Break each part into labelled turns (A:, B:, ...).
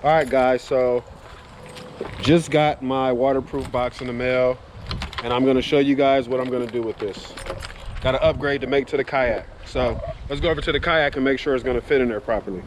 A: All right, guys, so just got my waterproof box in the mail, and I'm gonna show you guys what I'm gonna do with this. Got to upgrade to make to the kayak. So let's go over to the kayak and make sure it's gonna fit in there properly.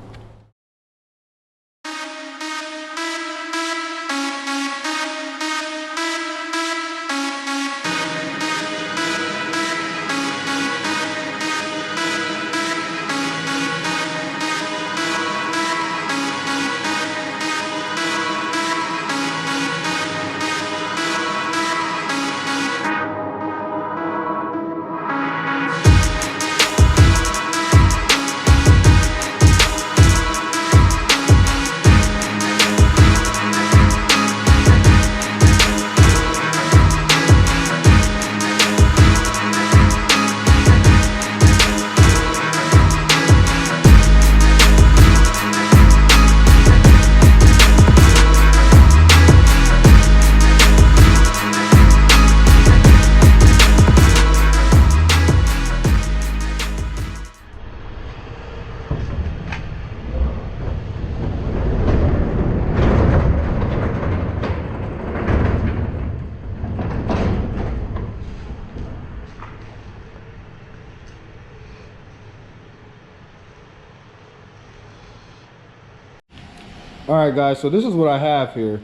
A: All right, guys, so this is what I have here.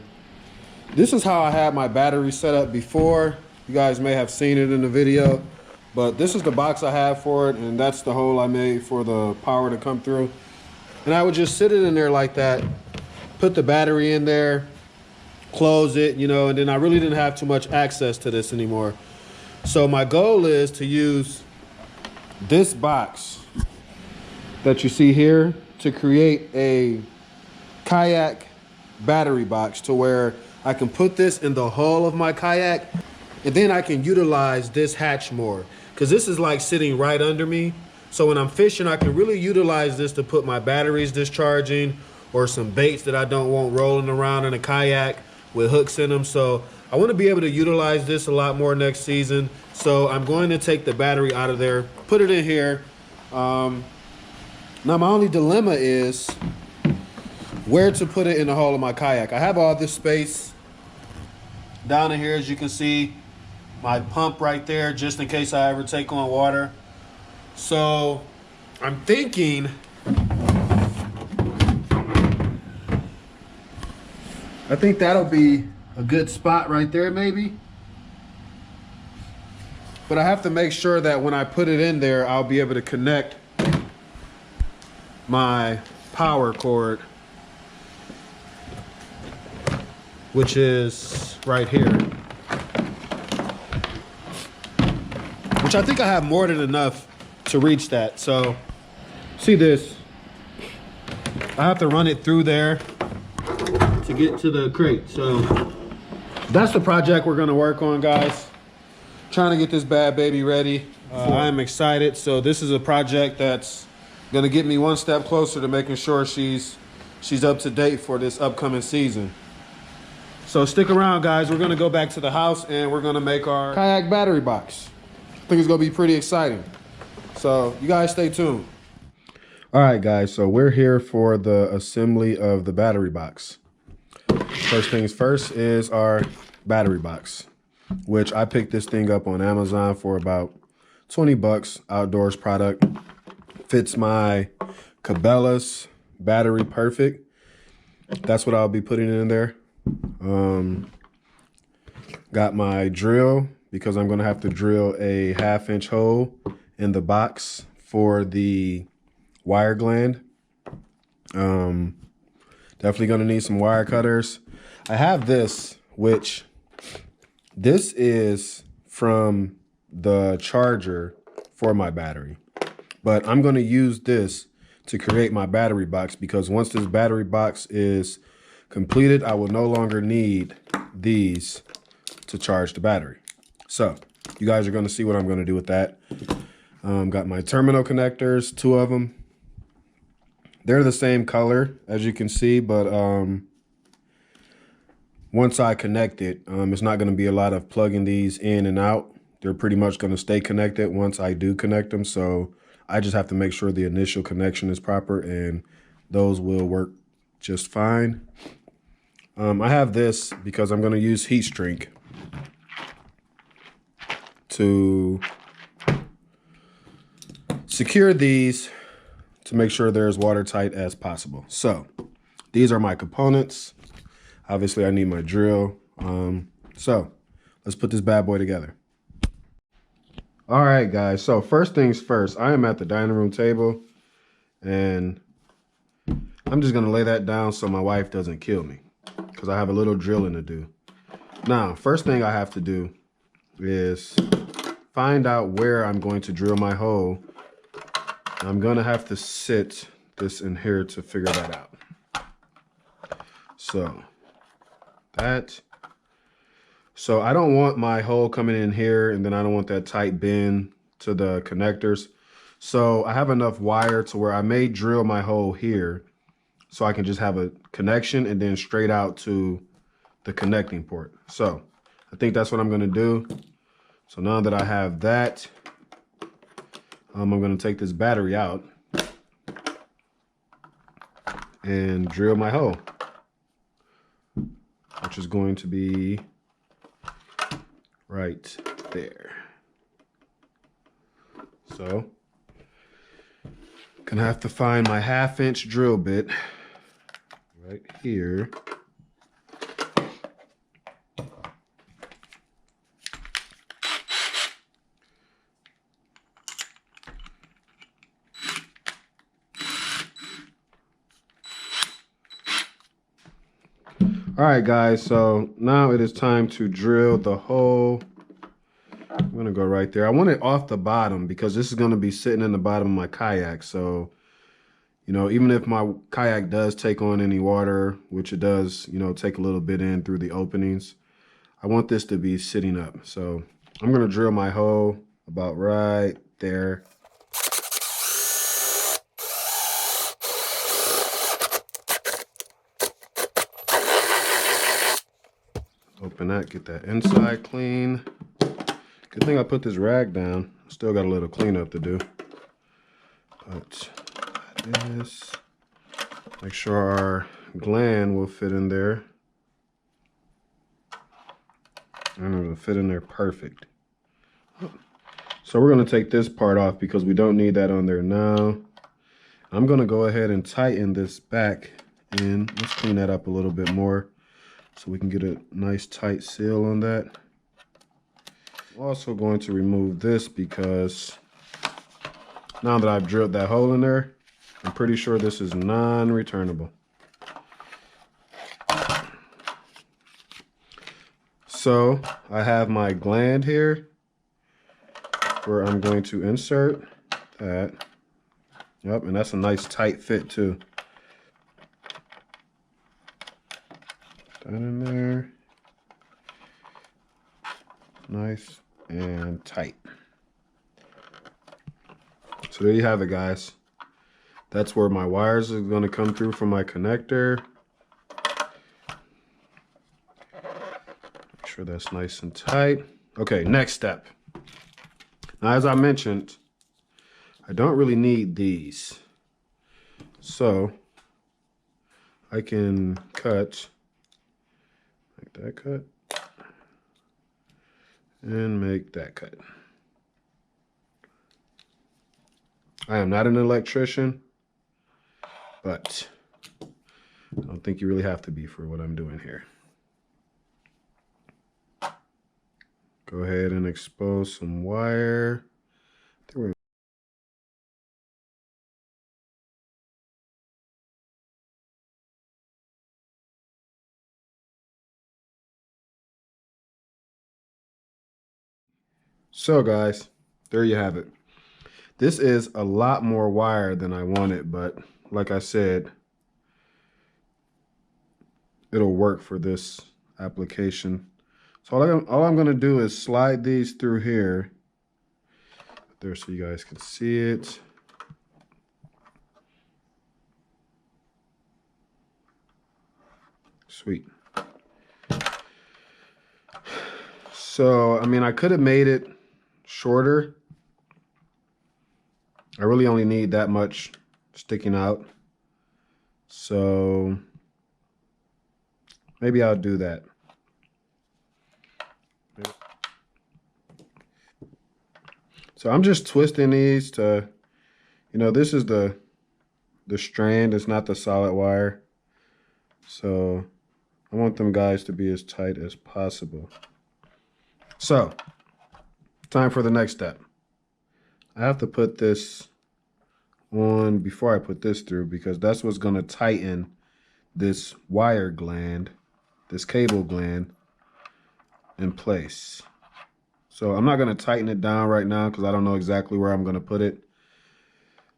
A: This is how I had my battery set up before. You guys may have seen it in the video, but this is the box I have for it, and that's the hole I made for the power to come through. And I would just sit it in there like that, put the battery in there, close it, you know, and then I really didn't have too much access to this anymore. So my goal is to use this box that you see here to create a kayak battery box to where I can put this in the hull of my kayak, and then I can utilize this hatch more, because this is like sitting right under me. So when I'm fishing, I can really utilize this to put my batteries discharging or some baits that I don't want rolling around in a kayak with hooks in them. So I want to be able to utilize this a lot more next season. So I'm going to take the battery out of there, put it in here. Now my only dilemma is where to put it in the hull of my kayak. I have all this space down in here, as you can see, my pump right there, just in case I ever take on water. So I'm thinking I think that'll be a good spot right there, maybe. But I have to make sure that when I put it in there, I'll be able to connect my power cord, which is right here, which I think I have more than enough to reach that. So see this, I have to run it through there to get to the crate. So that's the project we're gonna work on, guys. Trying to get this bad baby ready. I am excited. So this is a project that's gonna get me one step closer to making sure she's up to date for this upcoming season. So stick around, guys. We're gonna go back to the house and we're gonna make our kayak battery box. I think it's gonna be pretty exciting. So you guys stay tuned. All right, guys, so we're here for the assembly of the battery box. First things first is our battery box, which I picked this thing up on Amazon for about 20 bucks, outdoors product. Fits my Cabela's battery perfect. That's what I'll be putting in there. Got my drill, because I'm gonna have to drill a 1/2-inch hole in the box for the wire gland. Definitely gonna need some wire cutters. I have this, which this is from the charger for my battery, but I'm gonna use this to create my battery box, because once this battery box is completed, I will no longer need these to charge the battery. So you guys are going to see what I'm going to do with that. Got my terminal connectors, 2 of them. They're the same color, as you can see, but once I connect it, it's not going to be a lot of plugging these in and out. They're pretty much going to stay connected once I do connect them. So I just have to make sure the initial connection is proper, and those will work just fine. I have this because I'm going to use heat shrink to secure these to make sure they're as watertight as possible. So these are my components. Obviously I need my drill. So let's put this bad boy together. All right, guys. So first things first, I am at the dining room table and I'm just gonna lay that down so my wife doesn't kill me because I have a little drilling to do. Now, first thing I have to do is find out where I'm going to drill my hole. I'm gonna have to sit this in here to figure that out. So I don't want my hole coming in here, and then I don't want that tight bend to the connectors. So I have enough wire to where I may drill my hole here so I can just have a connection and then straight out to the connecting port. So I think that's what I'm gonna do. So now that I have that, I'm gonna take this battery out and drill my hole, which is going to be right there. So, gonna have to find my 1/2-inch drill bit right here. All right, guys, so now it is time to drill the hole. I'm gonna go right there. I want it off the bottom because this is gonna be sitting in the bottom of my kayak. So, you know, even if my kayak does take on any water, which it does, you know, take a little bit in through the openings, I want this to be sitting up. So I'm gonna drill my hole about right there. Open that, get that inside clean. Good thing I put this rag down. Still got a little cleanup to do. But this, make sure our gland will fit in there. And it'll fit in there perfect. So we're gonna take this part off because we don't need that on there now. I'm gonna go ahead and tighten this back in. Let's clean that up a little bit more so we can get a nice tight seal on that. I'm also going to remove this because now that I've drilled that hole in there, I'm pretty sure this is non-returnable. So I have my gland here where I'm going to insert that. Yep, and that's a nice tight fit too. That in there. Nice and tight. So there you have it, guys. That's where my wires are going to come through from my connector. Make sure that's nice and tight. Okay, next step. Now, as I mentioned, I don't really need these. So I can cut, make that cut, and make that cut. I am not an electrician, but I don't think you really have to be for what I'm doing here. Go ahead and expose some wire. So guys, there you have it. This is a lot more wire than I wanted, but like I said, it'll work for this application. So all I'm gonna do is slide these through here, there so you guys can see it. Sweet. So, I mean, I could have made it shorter. I really only need that much sticking out. So Maybe I'll do that. So I'm just twisting these to, you know, this is the strand, it's not the solid wire. So I want them guys to be as tight as possible. So, time for the next step. I have to put this on before I put this through because that's what's going to tighten this wire gland, this cable gland in place. So I'm not going to tighten it down right now because I don't know exactly where I'm going to put it,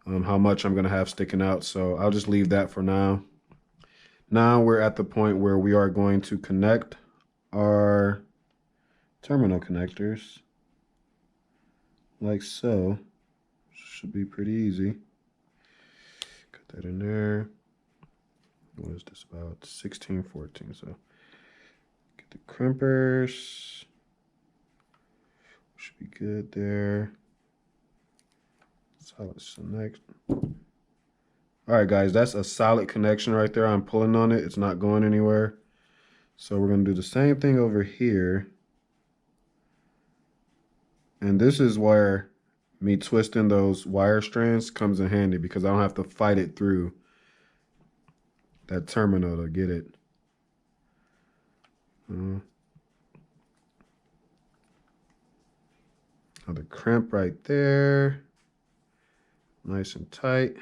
A: how much I'm going to have sticking out. So I'll just leave that for now. Now we're at the point where we are going to connect our terminal connectors like so. Should be pretty easy. Cut that in there. What is this about? 16, 14. So get the crimpers. Should be good there. Solid connect. All right, guys, that's a solid connection right there. I'm pulling on it. It's not going anywhere. So we're going to do the same thing over here. And this is where me twisting those wire strands comes in handy because I don't have to fight it through that terminal to get it. Another crimp right there. Nice and tight.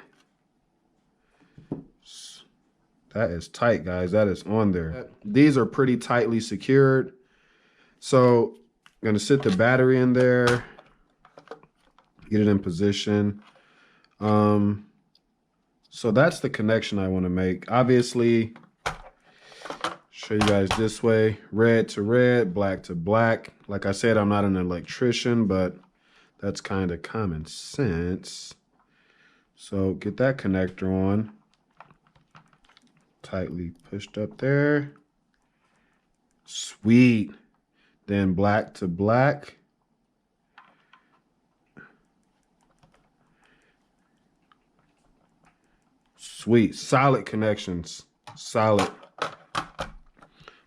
A: That is tight, guys. That is on there. These are pretty tightly secured. So I'm going to sit the battery in there. Get it in position. So that's the connection I want to make. Obviously, show you guys this way. Red to red, black to black. Like I said, I'm not an electrician, but that's kind of common sense. So get that connector on. Tightly pushed up there. Sweet. Then black to black. Sweet. Solid connections. Solid.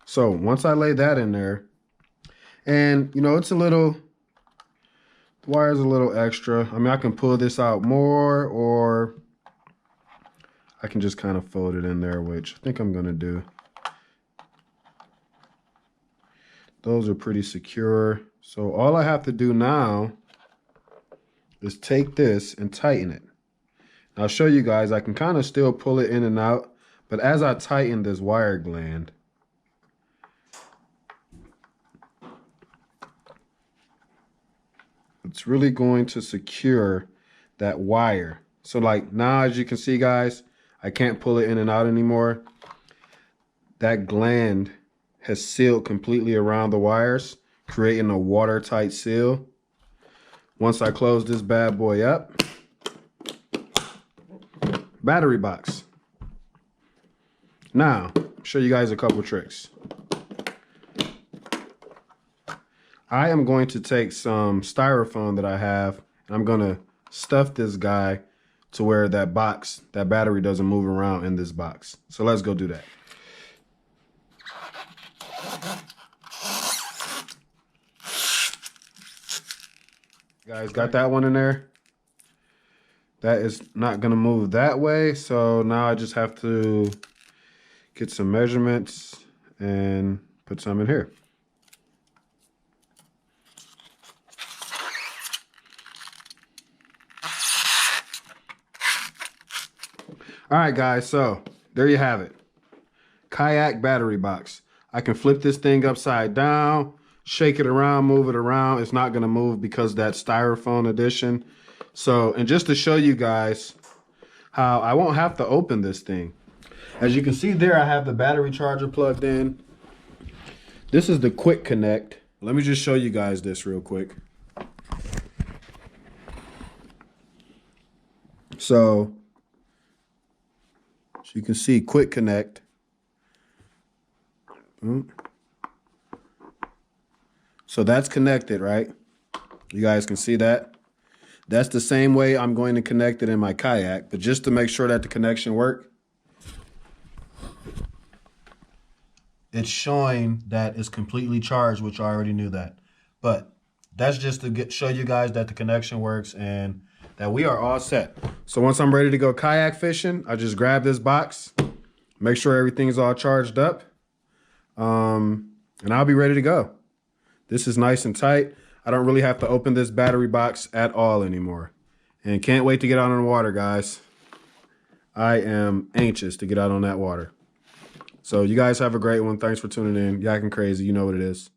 A: So once I lay that in there, and you know, it's a little, the wire's a little extra. I mean, I can pull this out more, or I can just kind of fold it in there, which I think I'm going to do. Those are pretty secure. So all I have to do now is take this and tighten it. I'll show you guys, I can kind of still pull it in and out, but as I tighten this wire gland, it's really going to secure that wire. So like now, as you can see, guys, I can't pull it in and out anymore. That gland has sealed completely around the wires, creating a watertight seal. Once I close this bad boy up, battery box. Now, show you guys a couple tricks. I am going to take some styrofoam that I have, and I'm going to stuff this guy to where that box, that battery doesn't move around in this box. So let's go do that. Guys, got that one in there? That is not going to move that way. So now I just have to get some measurements and put some in here. All right, guys, so there you have it. Kayak battery box. I can flip this thing upside down, shake it around, move it around. It's not going to move because that styrofoam addition. So, and just to show you guys how I won't have to open this thing. As you can see there, I have the battery charger plugged in. This is the quick connect. Let me just show you guys this real quick. So you can see quick connect. So that's connected, right? You guys can see that. That's the same way I'm going to connect it in my kayak, but just to make sure that the connection works, it's showing that it's completely charged, which I already knew that. But that's just to show you guys that the connection works and that we are all set. So once I'm ready to go kayak fishing, I just grab this box, make sure everything's all charged up, and I'll be ready to go. This is nice and tight. I don't really have to open this battery box at all anymore. And can't wait to get out on the water, guys. I am anxious to get out on that water. So you guys have a great one. Thanks for tuning in. Yakking Crazy, you know what it is.